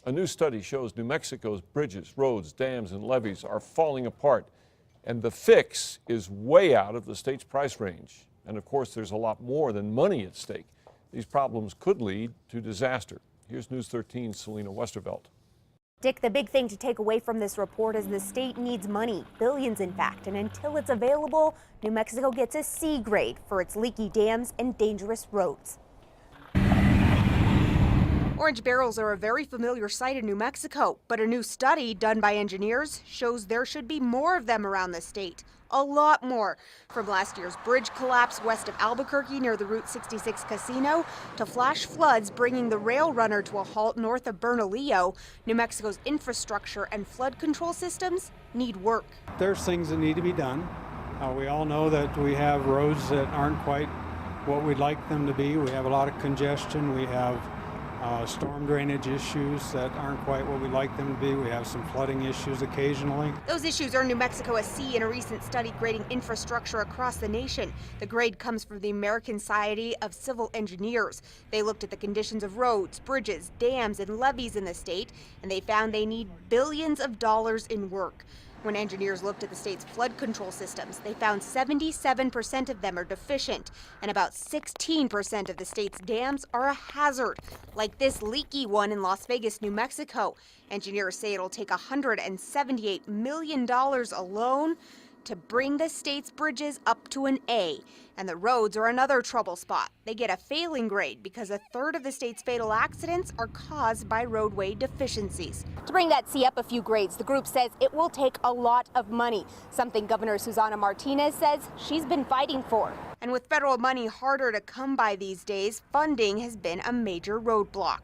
A new study shows New Mexico's bridges, roads, dams, and levees are falling apart, and the fix is way out of the state's price range. And of course, there's a lot more than money at stake. These problems could lead to disaster. Here's News 13's Selena Westervelt. Dick, the big thing to take away from this report is the state needs money, billions in fact, and until it's available, New Mexico gets a C grade for its leaky dams and dangerous roads. Orange barrels are a very familiar sight in New Mexico, but a new study done by engineers shows there should be more of them around the state. A lot more. From last year's bridge collapse west of Albuquerque near the Route 66 casino to flash floods bringing the rail runner to a halt north of Bernalillo, New Mexico's infrastructure and flood control systems need work. There's things that need to be done. We all know that we have roads that aren't quite what we'd like them to be. We have a lot of congestion. We have storm drainage issues that aren't quite what we'd like them to be. We have some flooding issues occasionally. Those issues earned New Mexico a C in a recent study grading infrastructure across the nation. The grade comes from the American Society of Civil Engineers. They looked at the conditions of roads, bridges, dams, and levees in the state, and they found they need billions of dollars in work. When engineers looked at the state's flood control systems, they found 77% of them are deficient, and about 16% of the state's dams are a hazard, like this leaky one in Las Vegas, New Mexico. Engineers say it'll take $178 million alone to bring the state's bridges up to an A. And the roads are another trouble spot. They get a failing grade because a third of the state's fatal accidents are caused by roadway deficiencies. To bring that C up a few grades, the group says it will take a lot of money, something Governor Susana Martinez says she's been fighting for. And with federal money harder to come by these days, funding has been a major roadblock.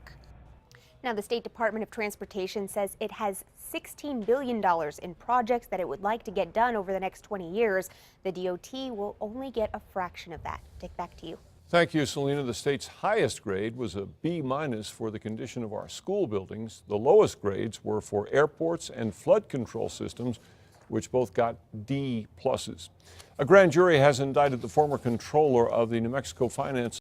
Now, the State Department of Transportation says it has $16 billion in projects that it would like to get done over the next 20 years. The DOT will only get a fraction of that. Dick, back to you. Thank you, Selena. The state's highest grade was a B- for the condition of our school buildings. The lowest grades were for airports and flood control systems, which both got D+. A grand jury has indicted the former controller of the New Mexico Finance